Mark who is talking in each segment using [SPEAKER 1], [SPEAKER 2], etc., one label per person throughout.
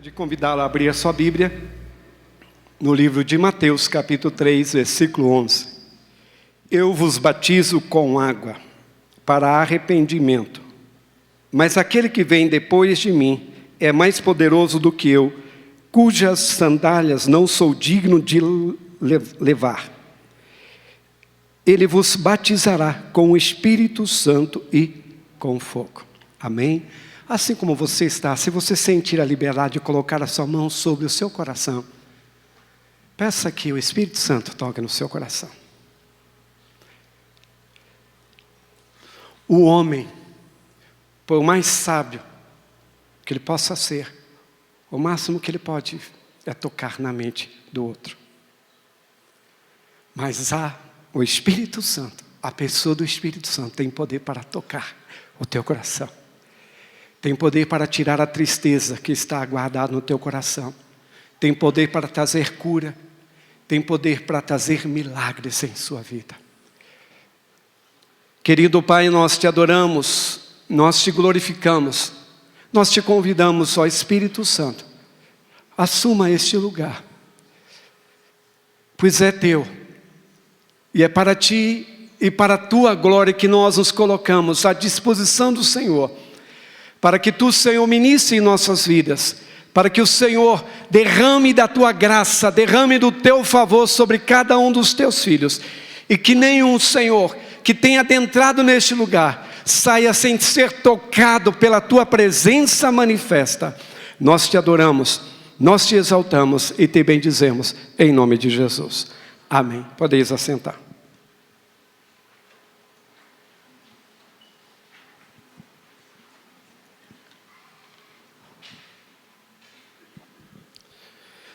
[SPEAKER 1] De convidá-lo a abrir a sua Bíblia no livro de Mateus, capítulo 3, versículo 11. Eu vos batizo com água para arrependimento, mas aquele que vem depois de mim é mais poderoso do que eu, cujas sandálias não sou digno de levar. Ele vos batizará com o Espírito Santo e com fogo. Amém? Assim como você está, se você sentir a liberdade de colocar a sua mão sobre o seu coração, peça que o Espírito Santo toque no seu coração. O homem, por mais sábio que ele possa ser, o máximo que ele pode é tocar na mente do outro. Mas o Espírito Santo, a pessoa do Espírito Santo tem poder para tocar o teu coração. Tem poder para tirar a tristeza que está guardada no teu coração. Tem poder para trazer cura. Tem poder para trazer milagres em sua vida. Querido Pai, nós te adoramos, nós te glorificamos. Nós te convidamos, ó Espírito Santo, assuma este lugar. Pois é teu. E é para ti e para a tua glória que nós nos colocamos à disposição do Senhor. Para que tu, Senhor, ministre em nossas vidas. Para que o Senhor derrame da tua graça, derrame do teu favor sobre cada um dos teus filhos. E que nenhum, Senhor, que tenha adentrado neste lugar, saia sem ser tocado pela tua presença manifesta. Nós te adoramos, nós te exaltamos e te bendizemos em nome de Jesus. Amém. Podeis assentar.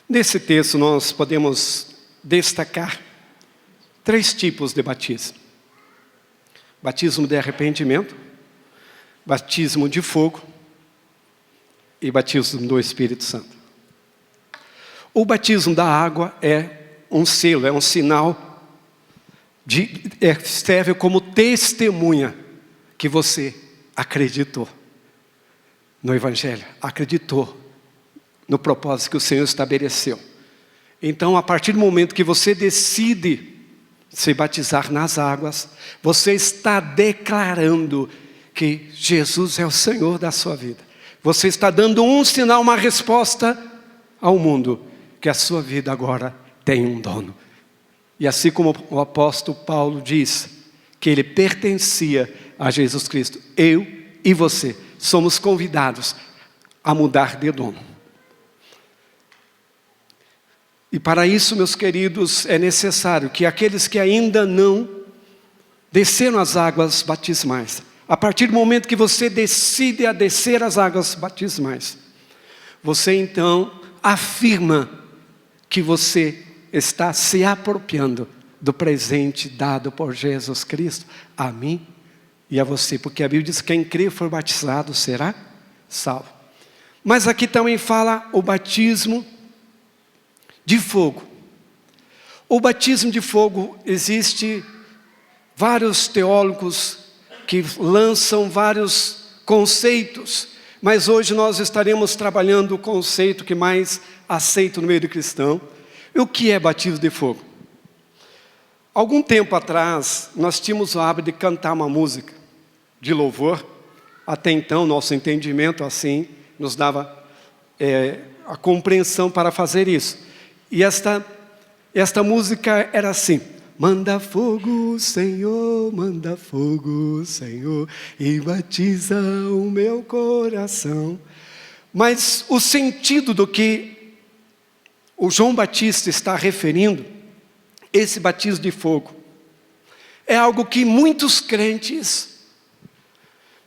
[SPEAKER 1] Nesse texto nós podemos destacar 3 tipos de batismo. Batismo de arrependimento, batismo de fogo e batismo do Espírito Santo. O batismo da água é um selo, é um sinal, serve como testemunha que você acreditou no Evangelho, acreditou no propósito que o Senhor estabeleceu. Então, a partir do momento que você decide se batizar nas águas, você está declarando que Jesus é o Senhor da sua vida. Você está dando um sinal, uma resposta ao mundo, que a sua vida agora tem um dono. E assim como o apóstolo Paulo diz, que ele pertencia a Jesus Cristo, eu e você somos convidados a mudar de dono. E para isso, meus queridos, é necessário que aqueles que ainda não desceram as águas batismais, a partir do momento que você decide a descer as águas batismais, você então afirma que você está se apropriando do presente dado por Jesus Cristo a mim e a você. Porque a Bíblia diz que quem crê e for batizado será salvo. Mas aqui também fala o batismo de fogo. O batismo de fogo, existe vários teólogos que lançam vários conceitos, mas hoje nós estaremos trabalhando o conceito que mais aceito no meio do cristão. E o que é batismo de fogo? Algum tempo atrás, nós tínhamos o hábito de cantar uma música de louvor. Até então, nosso entendimento assim nos dava a compreensão para fazer isso. E esta música era assim: manda fogo, Senhor, e batiza o meu coração. Mas o sentido do que o João Batista está referindo, esse batismo de fogo, é algo que muitos crentes,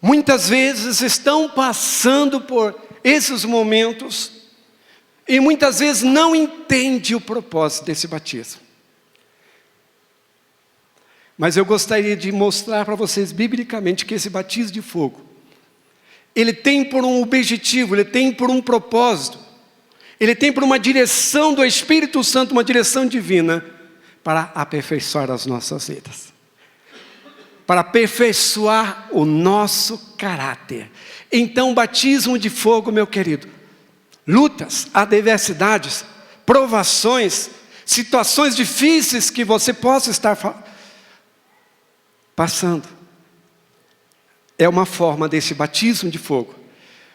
[SPEAKER 1] muitas vezes estão passando por esses momentos, e muitas vezes não entende o propósito desse batismo. Mas eu gostaria de mostrar para vocês biblicamente que esse batismo de fogo, ele tem por um objetivo, ele tem por um propósito, ele tem por uma direção do Espírito Santo, uma direção divina, para aperfeiçoar as nossas vidas. Para aperfeiçoar o nosso caráter. Então, o batismo de fogo, meu querido, lutas, adversidades, provações, situações difíceis que você possa estar passando. É uma forma desse batismo de fogo.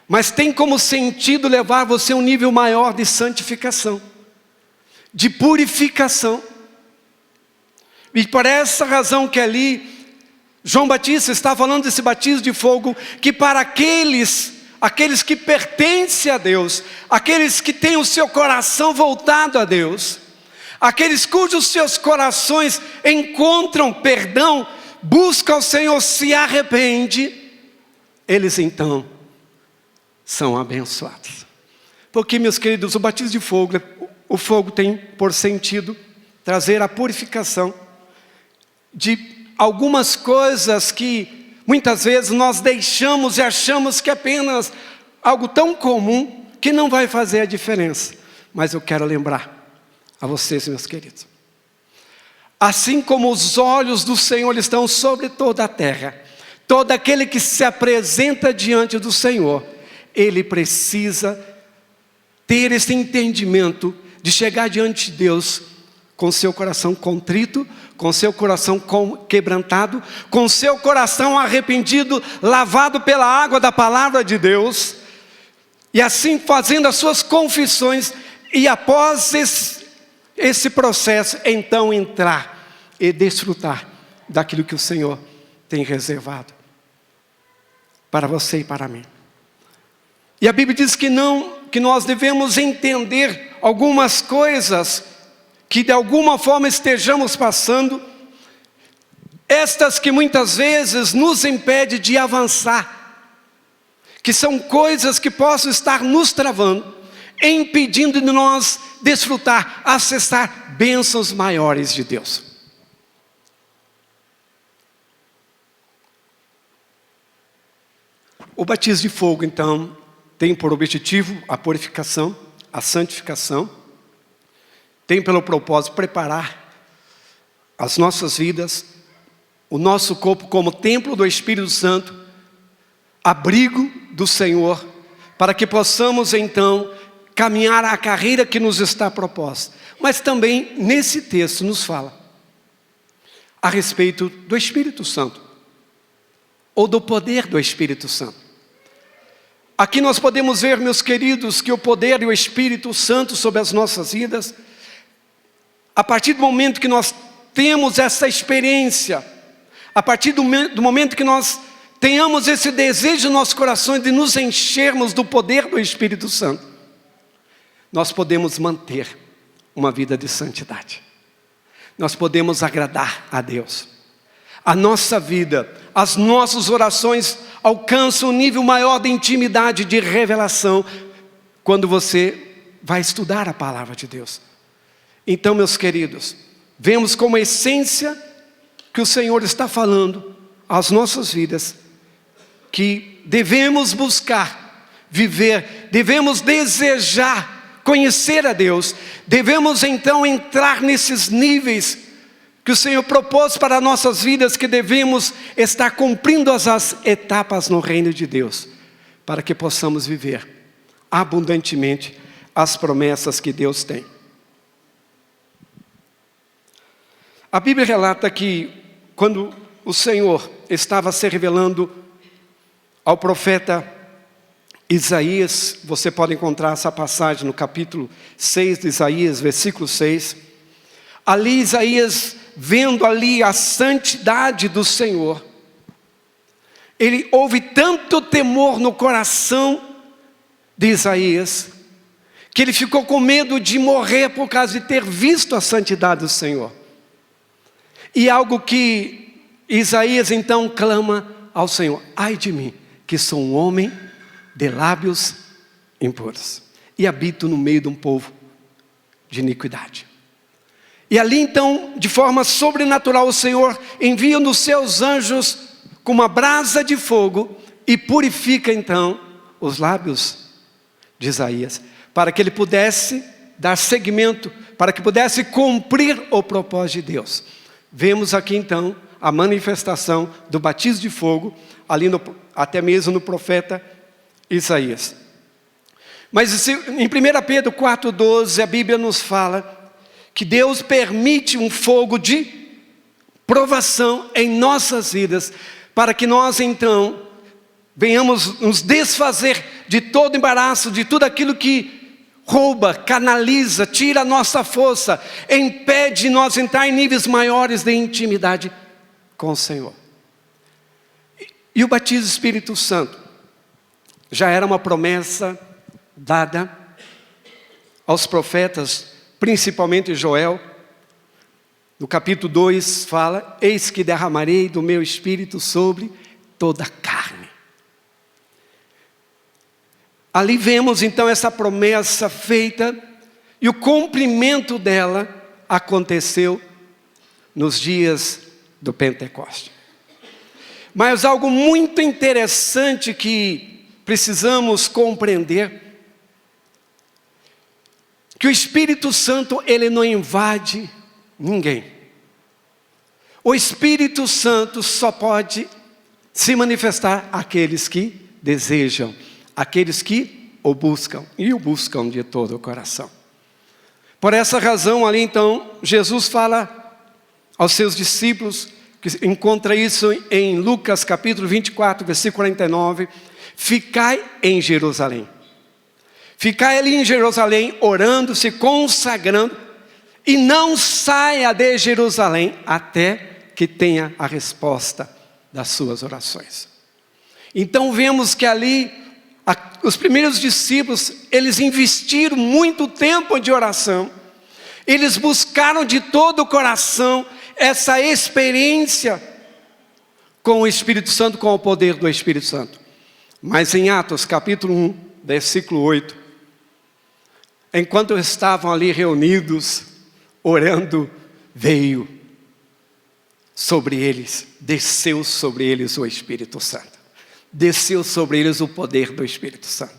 [SPEAKER 1] Mas tem como sentido levar você a um nível maior de santificação, de purificação. E por essa razão que ali João Batista está falando desse batismo de fogo, que para aqueles que pertencem a Deus, aqueles que têm o seu coração voltado a Deus, aqueles cujos seus corações encontram perdão, buscam o Senhor, se arrependem, eles então são abençoados. Porque, meus queridos, o batismo de fogo, o fogo tem por sentido trazer a purificação de algumas coisas que muitas vezes nós deixamos e achamos que é apenas algo tão comum que não vai fazer a diferença. Mas eu quero lembrar a vocês, meus queridos, assim como os olhos do Senhor estão sobre toda a terra, todo aquele que se apresenta diante do Senhor, ele precisa ter esse entendimento de chegar diante de Deus com seu coração contrito, com seu coração quebrantado, com seu coração arrependido, lavado pela água da palavra de Deus, e assim fazendo as suas confissões, e após esse processo, então entrar e desfrutar daquilo que o Senhor tem reservado para você e para mim. E a Bíblia diz que nós devemos entender algumas coisas que de alguma forma estejamos passando, estas que muitas vezes nos impedem de avançar, que são coisas que possam estar nos travando, impedindo de nós desfrutar, acessar bênçãos maiores de Deus. O batismo de fogo, então, tem por objetivo a purificação, a santificação, tem pelo propósito preparar as nossas vidas, o nosso corpo como templo do Espírito Santo, abrigo do Senhor, para que possamos então caminhar a carreira que nos está proposta. Mas também nesse texto nos fala a respeito do Espírito Santo, ou do poder do Espírito Santo. Aqui nós podemos ver, meus queridos, que o poder e o Espírito Santo sobre as nossas vidas, a partir do momento que nós temos essa experiência, a partir do momento que nós tenhamos esse desejo no nosso coração de nos enchermos do poder do Espírito Santo, nós podemos manter uma vida de santidade. Nós podemos agradar a Deus. A nossa vida, as nossas orações alcançam um nível maior de intimidade, de revelação, quando você vai estudar a palavra de Deus. Então, meus queridos, vemos como essência que o Senhor está falando às nossas vidas, que devemos buscar, viver, devemos desejar, conhecer a Deus, devemos então entrar nesses níveis que o Senhor propôs para nossas vidas, que devemos estar cumprindo as etapas no reino de Deus, para que possamos viver abundantemente as promessas que Deus tem. A Bíblia relata que quando o Senhor estava se revelando ao profeta Isaías, você pode encontrar essa passagem no capítulo 6 de Isaías, versículo 6. Ali Isaías, vendo ali a santidade do Senhor, ele houve tanto temor no coração de Isaías, que ele ficou com medo de morrer por causa de ter visto a santidade do Senhor. E algo que Isaías então clama ao Senhor: ai de mim, que sou um homem de lábios impuros, e habito no meio de um povo de iniquidade. E ali então, de forma sobrenatural, o Senhor envia os seus anjos com uma brasa de fogo e purifica então os lábios de Isaías, para que ele pudesse dar seguimento, para que pudesse cumprir o propósito de Deus. Vemos aqui então a manifestação do batismo de fogo, ali até mesmo no profeta Isaías. Mas em 1 Pedro 4,12 a Bíblia nos fala que Deus permite um fogo de provação em nossas vidas, para que nós então venhamos nos desfazer de todo embaraço, de tudo aquilo que rouba, canaliza, tira a nossa força, impede nós entrar em níveis maiores de intimidade com o Senhor. E o batismo do Espírito Santo já era uma promessa dada aos profetas, principalmente Joel. No capítulo 2 fala: eis que derramarei do meu Espírito sobre toda a carne. Ali vemos então essa promessa feita, e o cumprimento dela aconteceu nos dias do Pentecoste. Mas algo muito interessante que precisamos compreender, que o Espírito Santo, ele não invade ninguém. O Espírito Santo só pode se manifestar àqueles que desejam, aqueles que o buscam, e o buscam de todo o coração. Por essa razão ali então, Jesus fala aos seus discípulos, que encontra isso em Lucas capítulo 24, versículo 49, ficai em Jerusalém. Ficai ali em Jerusalém, orando, se consagrando, e não saia de Jerusalém até que tenha a resposta das suas orações. Então vemos que ali, os primeiros discípulos, eles investiram muito tempo de oração, eles buscaram de todo o coração essa experiência com o Espírito Santo, com o poder do Espírito Santo. Mas em Atos capítulo 1, versículo 8, enquanto estavam ali reunidos, orando, veio sobre eles, desceu sobre eles o Espírito Santo. Desceu sobre eles o poder do Espírito Santo.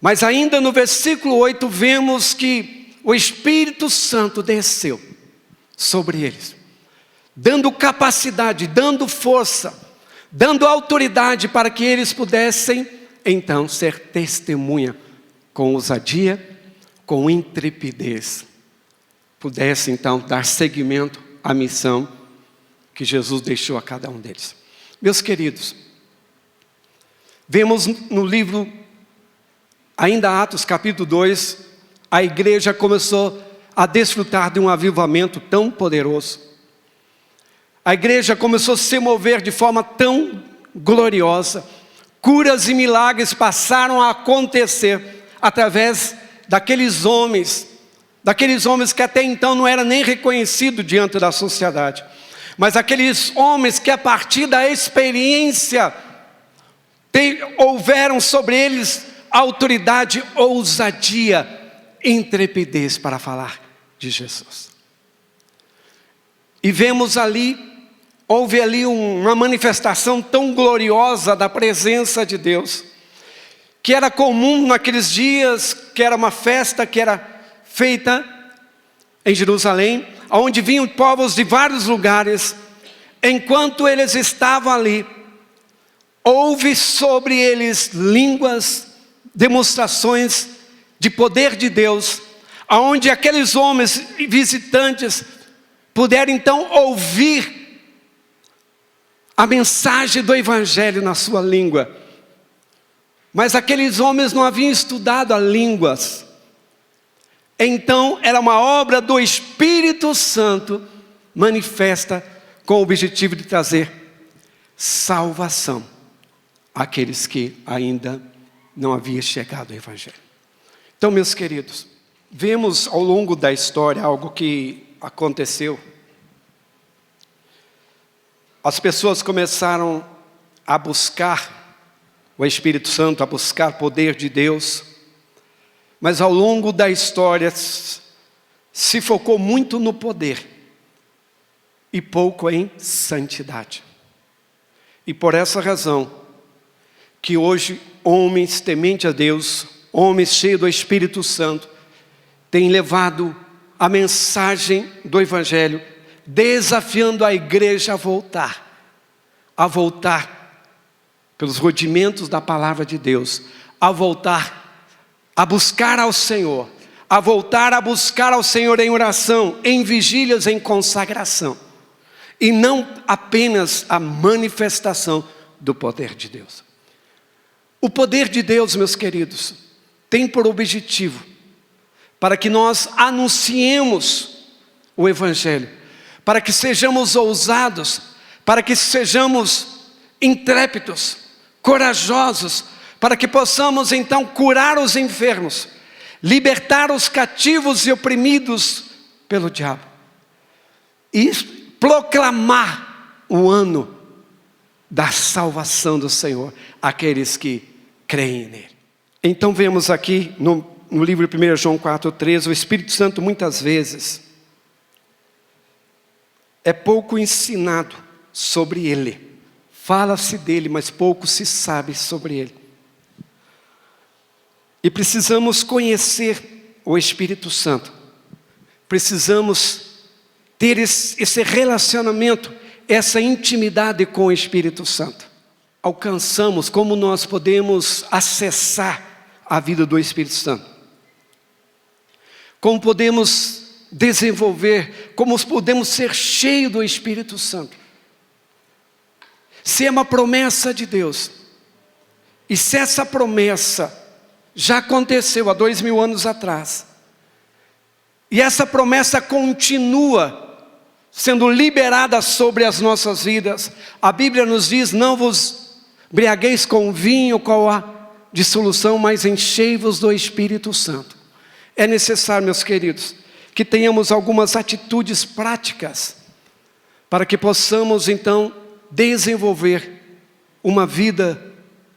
[SPEAKER 1] Mas ainda no versículo 8 vemos que o Espírito Santo desceu sobre eles, dando capacidade, dando força, dando autoridade para que eles pudessem então ser testemunha com ousadia, com intrepidez, pudessem então dar seguimento à missão que Jesus deixou a cada um deles. Meus queridos, vemos no livro, ainda Atos capítulo 2, a igreja começou a desfrutar de um avivamento tão poderoso. A igreja começou a se mover de forma tão gloriosa. Curas e milagres passaram a acontecer através daqueles homens que até então não eram nem reconhecidos diante da sociedade. Mas aqueles homens que a partir da experiência houveram sobre eles autoridade, ousadia, intrepidez para falar de Jesus. E vemos ali, houve ali uma manifestação tão gloriosa da presença de Deus, que era comum naqueles dias, que era uma festa que era feita em Jerusalém, onde vinham povos de vários lugares. Enquanto eles estavam ali, houve sobre eles línguas, demonstrações de poder de Deus, aonde aqueles homens visitantes puderam então ouvir a mensagem do Evangelho na sua língua. Mas aqueles homens não haviam estudado as línguas. Então era uma obra do Espírito Santo manifesta com o objetivo de trazer salvação àqueles que ainda não haviam chegado ao Evangelho. Então, meus queridos, vemos ao longo da história algo que aconteceu. As pessoas começaram a buscar o Espírito Santo, a buscar o poder de Deus, mas ao longo da história se focou muito no poder e pouco em santidade. E por essa razão que hoje homens tementes a Deus, homens cheios do Espírito Santo, têm levado a mensagem do Evangelho, desafiando a igreja a voltar pelos rudimentos da palavra de Deus, a voltar a buscar ao Senhor, a voltar a buscar ao Senhor em oração, em vigílias, em consagração, e não apenas a manifestação do poder de Deus. O poder de Deus, meus queridos, tem por objetivo para que nós anunciemos o Evangelho, para que sejamos ousados, para que sejamos intrépidos, corajosos, para que possamos então curar os enfermos, libertar os cativos e oprimidos pelo diabo, e proclamar o ano da salvação do Senhor àqueles que creem nele. Então vemos aqui no livro de 1 João 4,13, o Espírito Santo muitas vezes é pouco ensinado sobre ele. Fala-se dele, mas pouco se sabe sobre ele. E precisamos conhecer o Espírito Santo. Precisamos ter esse relacionamento, essa intimidade com o Espírito Santo. Alcançamos, como nós podemos acessar a vida do Espírito Santo? Como podemos desenvolver, como podemos ser cheios do Espírito Santo? Se é uma promessa de Deus, e se essa promessa já aconteceu há 2000 anos atrás, e essa promessa continua sendo liberada sobre as nossas vidas, a Bíblia nos diz: não vos embriagueis com vinho, com a dissolução, mas enchei-vos do Espírito Santo. É necessário, meus queridos, que tenhamos algumas atitudes práticas, para que possamos então desenvolver uma vida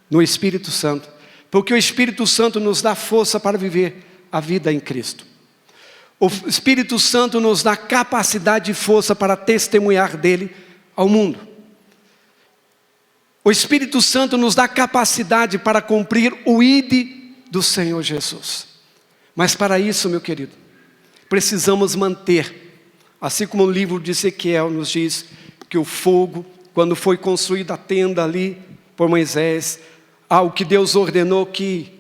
[SPEAKER 1] no Espírito Santo, porque o Espírito Santo nos dá força para viver a vida em Cristo. O Espírito Santo nos dá capacidade e força para testemunhar dele ao mundo. O Espírito Santo nos dá capacidade para cumprir o ID do Senhor Jesus. Mas para isso, meu querido, precisamos manter, assim como o livro de Ezequiel nos diz, que o fogo, quando foi construída a tenda ali por Moisés, ao que Deus ordenou que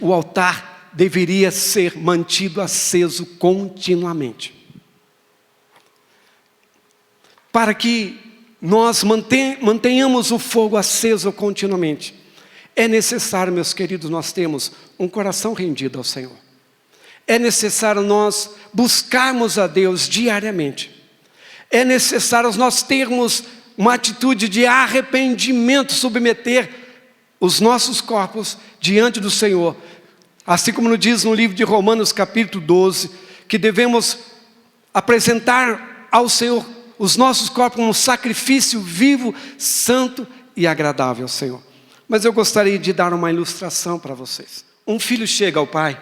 [SPEAKER 1] o altar deveria ser mantido aceso continuamente. Para que nós mantenhamos o fogo aceso continuamente, é necessário, meus queridos, nós temos um coração rendido ao Senhor. É necessário nós buscarmos a Deus diariamente. É necessário nós termos uma atitude de arrependimento, submeter os nossos corpos diante do Senhor. Assim como nos diz no livro de Romanos capítulo 12, que devemos apresentar ao Senhor os nossos corpos como um sacrifício vivo, santo e agradável ao Senhor. Mas eu gostaria de dar uma ilustração para vocês. Um filho chega ao pai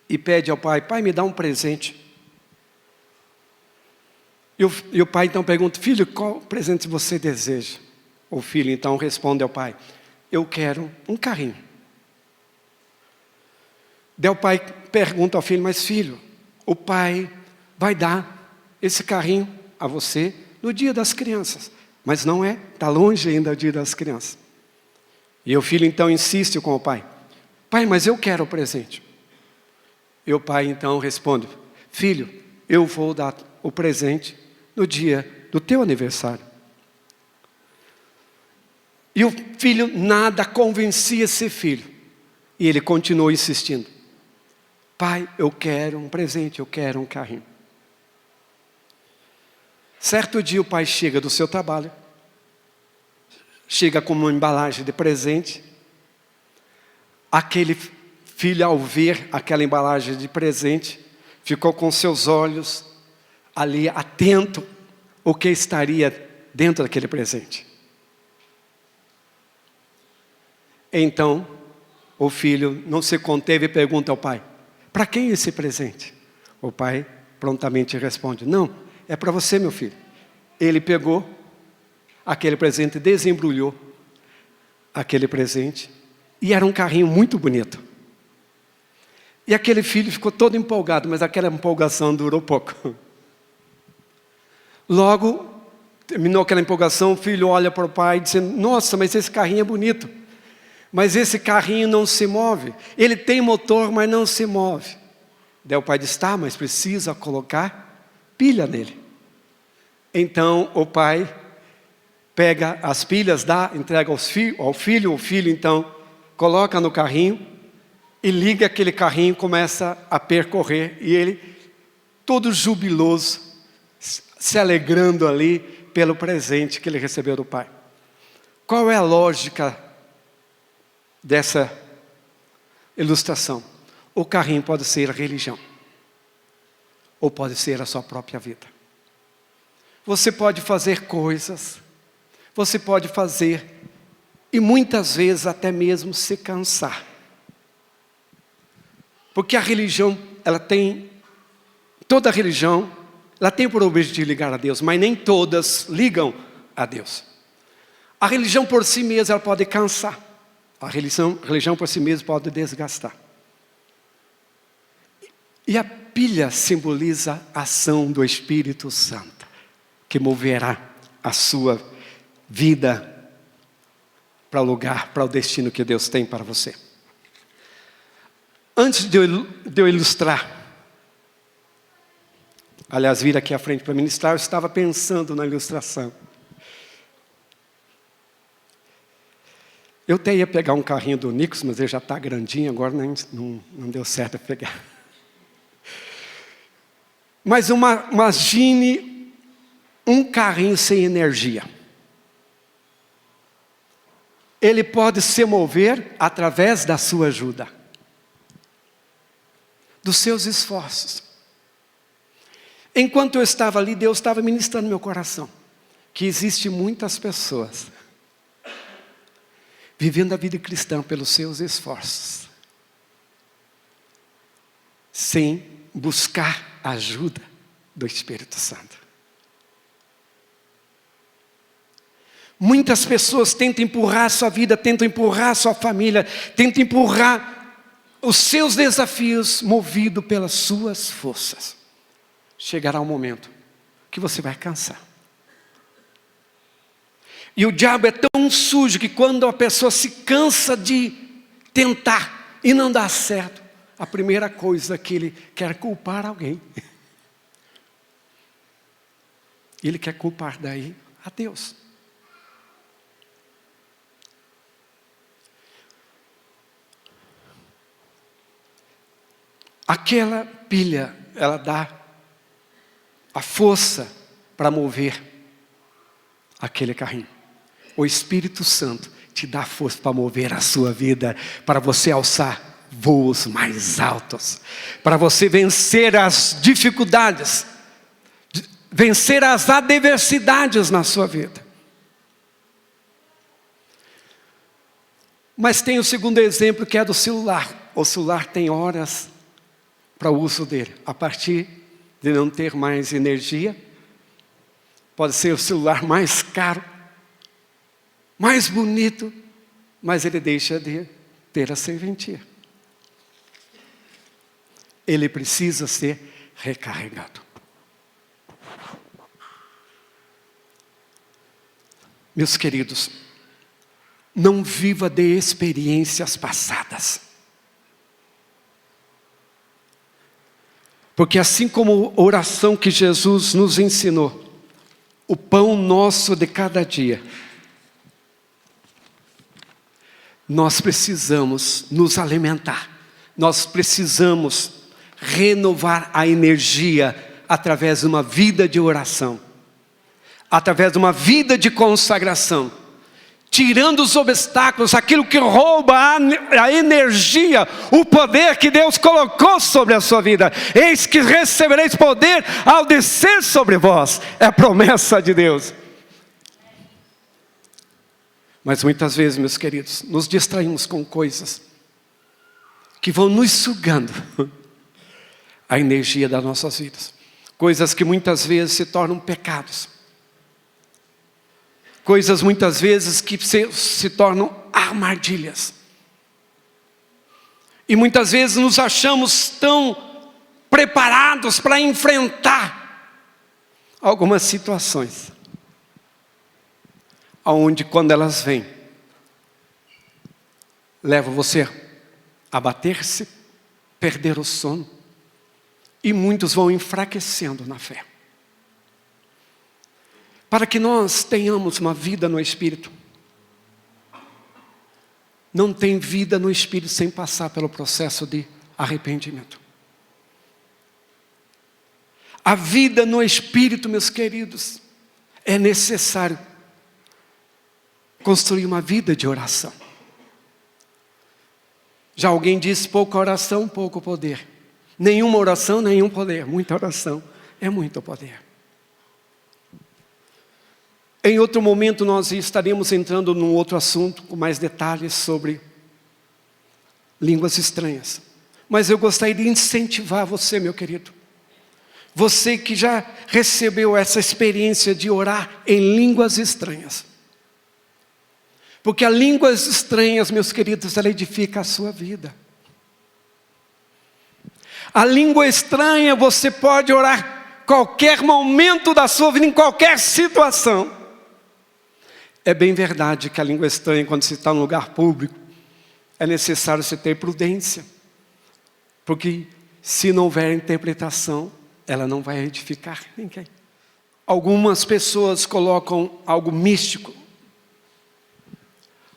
[SPEAKER 1] e pede ao pai: pai, me dá um presente. E o pai então pergunta: filho, qual presente você deseja? O filho então responde ao pai: eu quero um carrinho. Daí o pai pergunta ao filho: mas filho, o pai vai dar esse carrinho a você no dia das crianças. Mas não é, está longe ainda o dia das crianças. E o filho então insiste com o pai: pai, mas eu quero o presente. E o pai então responde: filho, eu vou dar o presente no dia do teu aniversário. E o filho nada convencia esse filho. E ele continuou insistindo: pai, eu quero um presente, eu quero um carrinho. Certo dia o pai chega do seu trabalho, chega com uma embalagem de presente. Aquele filho, ao ver aquela embalagem de presente, ficou com seus olhos ali atento o que estaria dentro daquele presente. Então o filho não se conteve e pergunta ao pai: para quem esse presente? O pai prontamente responde: não, é para você, meu filho. Ele pegou aquele presente, desembrulhou aquele presente, e era um carrinho muito bonito. E aquele filho ficou todo empolgado, mas aquela empolgação durou pouco. Logo, terminou aquela empolgação, o filho olha para o pai dizendo: nossa, mas esse carrinho é bonito, Mas esse carrinho não se move. Ele tem motor, mas não se move. Daí o pai diz, tá, mas precisa colocar pilha nele. Então o pai pega as pilhas, entrega ao filho, o filho então coloca no carrinho e liga aquele carrinho, começa a percorrer. E ele, todo jubiloso, se alegrando ali pelo presente que ele recebeu do pai. Qual é a lógica dessa ilustração? O carrinho pode ser a religião, ou pode ser a sua própria vida. Você pode fazer coisas, você pode fazer, e muitas vezes até mesmo se cansar. Porque a religião, toda religião, ela tem por objetivo ligar a Deus, mas nem todas ligam a Deus. A religião por si mesma, ela pode cansar. A religião por si mesma pode desgastar. E a pilha simboliza a ação do Espírito Santo, que moverá a sua vida para o lugar, para o destino que Deus tem para você. Antes de eu ilustrar, aliás, vir aqui à frente para ministrar, eu estava pensando na ilustração. Eu até ia pegar um carrinho do Nicos, mas ele já está grandinho, agora não deu certo pegar. Mas imagine um carrinho sem energia. Ele pode se mover através da sua ajuda, dos seus esforços. Enquanto eu estava ali, Deus estava ministrando no meu coração que existem muitas pessoas vivendo a vida cristã pelos seus esforços, sem buscar a ajuda do Espírito Santo. Muitas pessoas tentam empurrar a sua vida, tentam empurrar a sua família, tentam empurrar os seus desafios movido pelas suas forças. Chegará um momento que você vai cansar. E o diabo é tão sujo que quando a pessoa se cansa de tentar e não dá certo, a primeira coisa que ele quer culpar alguém. Ele quer culpar daí a Deus. Aquela pilha, ela dá a força para mover aquele carrinho. O Espírito Santo te dá força para mover a sua vida, para você alçar voos mais altos, para você vencer as dificuldades, vencer as adversidades na sua vida. Mas tem o segundo exemplo, que é do celular. O celular tem horas para o uso dele. A partir de não ter mais energia, pode ser o celular mais caro, mais bonito, mas ele deixa de ter a serventia. Ele precisa ser recarregado. Meus queridos, não viva de experiências passadas. Porque assim como a oração que Jesus nos ensinou, o pão nosso de cada dia, nós precisamos nos alimentar, nós precisamos renovar a energia através de uma vida de oração, através de uma vida de consagração, tirando os obstáculos, aquilo que rouba a energia, o poder que Deus colocou sobre a sua vida. Eis que recebereis poder ao descer sobre vós, é a promessa de Deus. Mas muitas vezes, meus queridos, nos distraímos com coisas que vão nos sugando a energia das nossas vidas. Coisas que muitas vezes se tornam pecados. Coisas muitas vezes que se tornam armadilhas. E muitas vezes nos achamos tão preparados para enfrentar algumas situações, onde quando elas vêm, leva você a bater-se, perder o sono, e muitos vão enfraquecendo na fé. Para que nós tenhamos uma vida no Espírito, não tem vida no Espírito sem passar pelo processo de arrependimento. A vida no Espírito, meus queridos, é necessário construir uma vida de oração. Já alguém disse, pouca oração, pouco poder. Nenhuma oração, nenhum poder. Muita oração é muito poder. Em outro momento nós estaremos entrando num outro assunto, com mais detalhes sobre línguas estranhas. Mas eu gostaria de incentivar você, meu querido. Você que já recebeu essa experiência de orar em línguas estranhas. Porque as línguas estranhas, meus queridos, ela edifica a sua vida. A língua estranha você pode orar qualquer momento da sua vida, em qualquer situação. É bem verdade que a língua estranha, quando você está em um lugar público, é necessário você ter prudência. Porque se não houver interpretação, ela não vai edificar ninguém. Algumas pessoas colocam algo místico,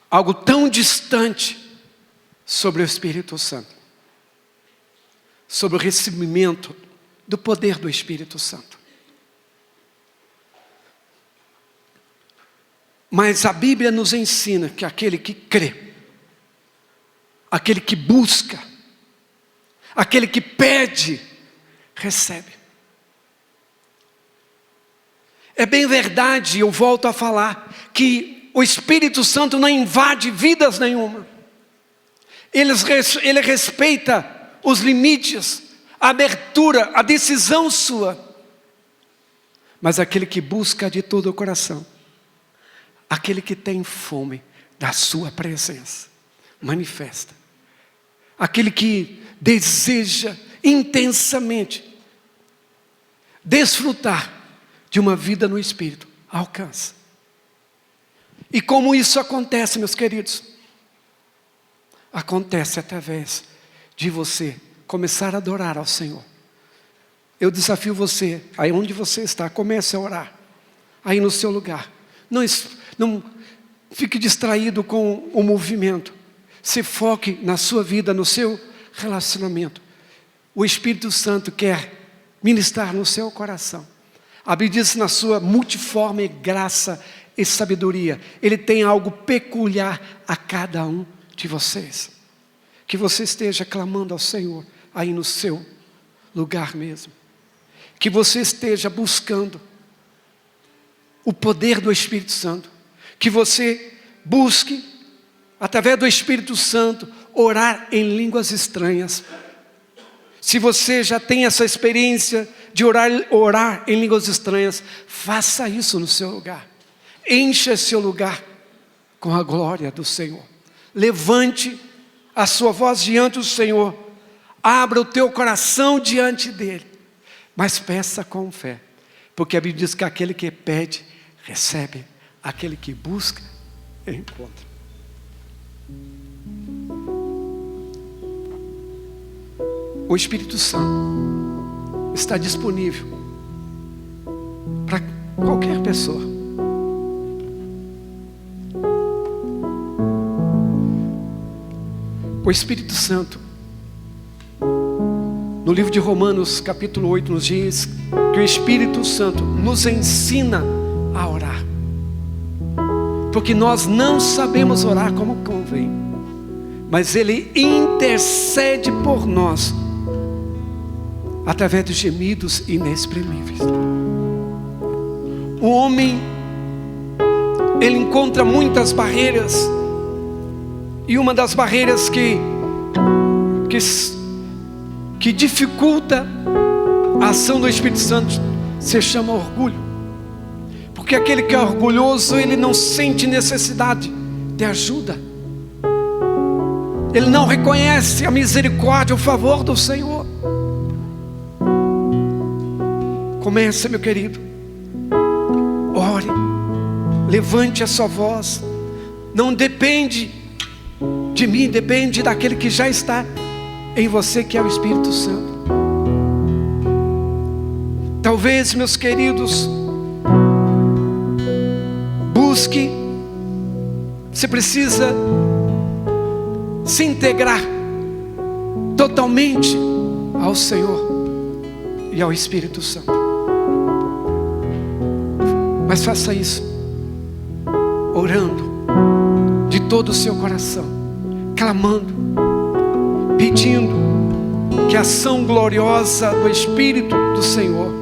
[SPEAKER 1] algo tão distante sobre o Espírito Santo, sobre o recebimento do poder do Espírito Santo. Mas a Bíblia nos ensina que aquele que crê, aquele que busca, aquele que pede, recebe. É bem verdade, eu volto a falar, que o Espírito Santo não invade vidas nenhuma. Ele respeita os limites, a abertura, a decisão sua. Mas aquele que busca de todo o coração, aquele que tem fome da sua presença, manifesta. Aquele que deseja intensamente desfrutar de uma vida no Espírito, alcança. E como isso acontece, meus queridos? Acontece através de você começar a adorar ao Senhor. Eu desafio você, aí onde você está, comece a orar. Aí no seu lugar. Não fique distraído com o movimento. Se foque na sua vida, no seu relacionamento. O Espírito Santo quer ministrar no seu coração. A Bíblia diz na sua multiforme graça e sabedoria. Ele tem algo peculiar a cada um de vocês. Que você esteja clamando ao Senhor aí no seu lugar mesmo. Que você esteja buscando o poder do Espírito Santo. Que você busque, através do Espírito Santo, orar em línguas estranhas. Se você já tem essa experiência de orar em línguas estranhas, faça isso no seu lugar. Encha seu lugar com a glória do Senhor. Levante a sua voz diante do Senhor. Abra o teu coração diante dEle. Mas peça com fé. Porque a Bíblia diz que aquele que pede, recebe. Aquele que busca, encontra. O Espírito Santo está disponível para qualquer pessoa. O Espírito Santo, no livro de Romanos, capítulo 8, nos diz que o Espírito Santo nos ensina a orar. Porque nós não sabemos orar como convém, mas Ele intercede por nós através dos gemidos inexprimíveis. O homem, ele encontra muitas barreiras, e uma das barreiras que dificulta a ação do Espírito Santo se chama orgulho. Porque aquele que é orgulhoso, ele não sente necessidade de ajuda. Ele não reconhece a misericórdia, o favor do Senhor. Comece, meu querido. Ore. Levante a sua voz. Não depende de mim, depende daquele que já está em você, que é o Espírito Santo. Talvez, meus queridos, busque, você precisa se integrar totalmente ao Senhor e ao Espírito Santo. Mas faça isso orando de todo o seu coração, clamando, pedindo que a ação gloriosa do Espírito do Senhor,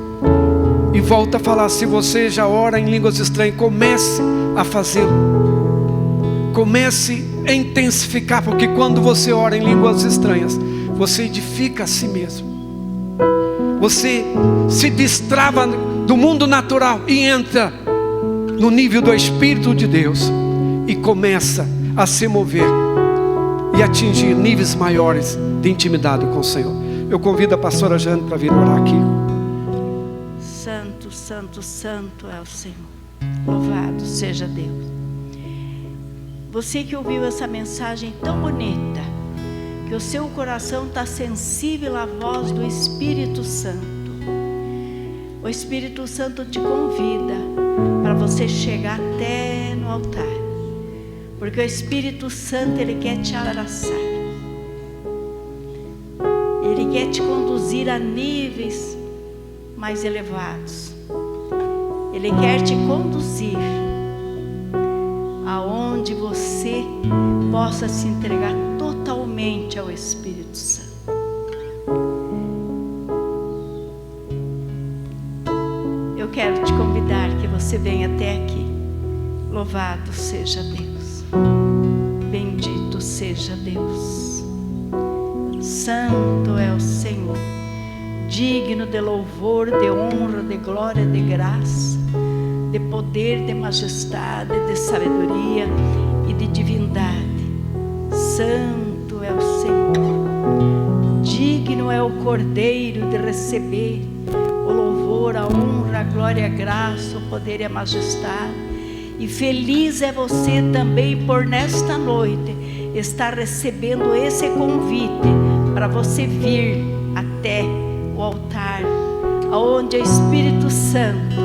[SPEAKER 1] e volta a falar, se você já ora em línguas estranhas, comece a fazê-lo, comece a intensificar, porque quando você ora em línguas estranhas, você edifica a si mesmo, você se destrava do mundo natural e entra no nível do Espírito de Deus e começa a se mover e atingir níveis maiores de intimidade com o Senhor. Eu convido a pastora Jane para vir orar aqui.
[SPEAKER 2] Santo, santo, santo é o Senhor. Louvado seja Deus. Você que ouviu essa mensagem tão bonita, que o seu coração está sensível à voz do Espírito Santo. O Espírito Santo te convida para você chegar até no altar, porque o Espírito Santo, Ele quer te abraçar, Ele quer te conduzir a níveis mais elevados, Ele quer te conduzir aonde você possa se entregar totalmente ao Espírito Santo. Eu quero te convidar que você venha até aqui. Louvado seja Deus, bendito seja Deus, santo é o Senhor, digno de louvor, de honra, de glória, de graça, de poder, de majestade, de sabedoria e de divindade. Santo é o Senhor, digno é o Cordeiro de receber o louvor, a honra, a glória, a graça, o poder e a majestade. E feliz é você também por nesta noite estar recebendo esse convite para você vir até o altar, onde o Espírito Santo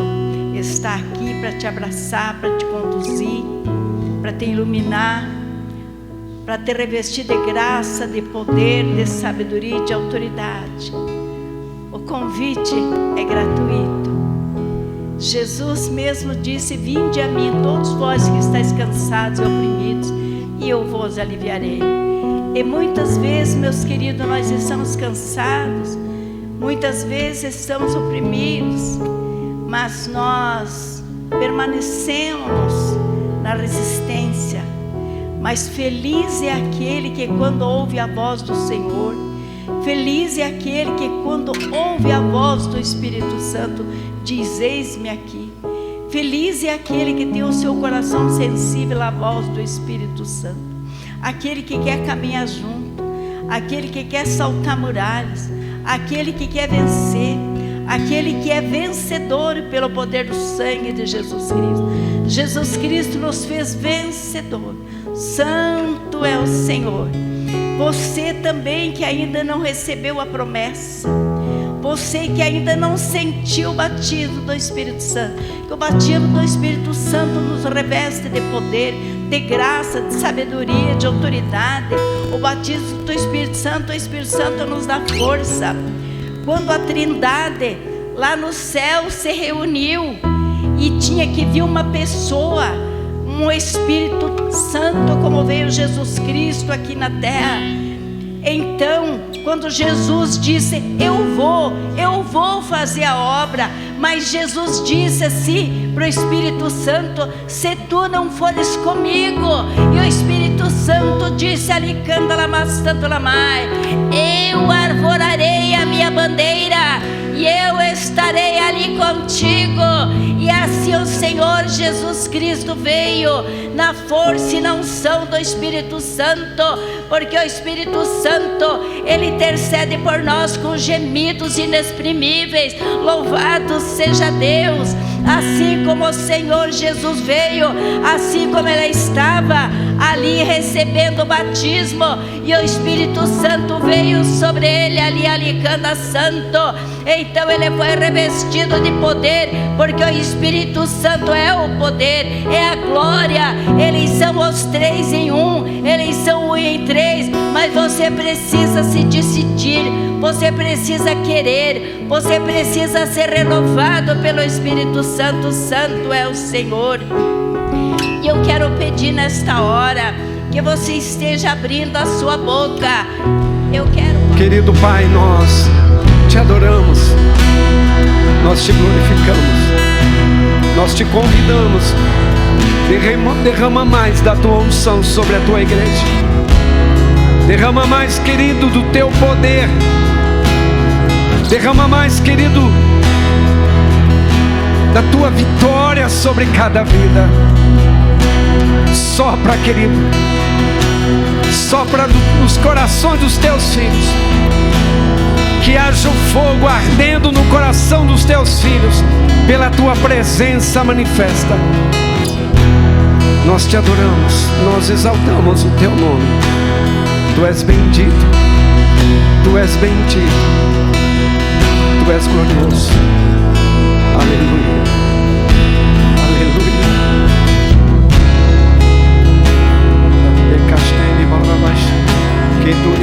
[SPEAKER 2] está aqui para te abraçar, para te conduzir, para te iluminar, para te revestir de graça, de poder, de sabedoria e de autoridade. O convite é gratuito. Jesus mesmo disse: vinde a mim todos vós que estáis cansados e oprimidos, e eu vos aliviarei. E muitas vezes, meus queridos, nós estamos cansados, muitas vezes estamos oprimidos, mas nós permanecemos na resistência. Mas feliz é aquele que quando ouve a voz do Senhor, feliz é aquele que quando ouve a voz do Espírito Santo diz: eis-me aqui. Feliz é aquele que tem o seu coração sensível à voz do Espírito Santo, aquele que quer caminhar junto, aquele que quer saltar muralhas, aquele que quer vencer, aquele que é vencedor pelo poder do sangue de Jesus Cristo. Jesus Cristo nos fez vencedor. Santo é o Senhor. Você também que ainda não recebeu a promessa, você que ainda não sentiu o batismo do Espírito Santo, que o batismo do Espírito Santo nos reveste de poder, de graça, de sabedoria, de autoridade. O batismo do Espírito Santo, o Espírito Santo nos dá força. Quando a Trindade lá no céu se reuniu e tinha que vir uma pessoa, um Espírito Santo, como veio Jesus Cristo aqui na terra. Então, quando Jesus disse: eu vou fazer a obra, mas Jesus disse assim para o Espírito Santo: se tu não fores comigo. E o Espírito Santo disse ali: eu arvorarei a minha bandeira e eu estarei ali contigo. E assim o Senhor Jesus Cristo veio na força e na unção do Espírito Santo, porque o Espírito Santo, Ele intercede por nós com gemidos inexprimíveis. Louvado seja Deus. Assim como o Senhor Jesus veio, assim como Ele estava, ali recebendo o batismo, e o Espírito Santo veio sobre ele ali, Alicanda Santo. Então ele foi revestido de poder, porque o Espírito Santo é o poder, é a glória. Eles são os três em um, eles são um em três, mas você precisa se decidir, você precisa querer, você precisa ser renovado pelo Espírito Santo. Santo é o Senhor. E eu quero pedir nesta hora que você esteja abrindo a sua boca. Eu quero...
[SPEAKER 1] Querido Pai, nós te adoramos, nós te glorificamos, nós te convidamos. Derrama mais da tua unção sobre a tua igreja. Derrama mais, querido, do teu poder. Derrama mais, querido, da tua vitória sobre cada vida. Sopra, querido, sopra nos corações dos teus filhos. Que haja o fogo ardendo no coração dos teus filhos, pela tua presença manifesta. Nós te adoramos, nós exaltamos o teu nome. Tu és bendito, tu és bendito, tu és glorioso. Aleluia, aleluia. Que tu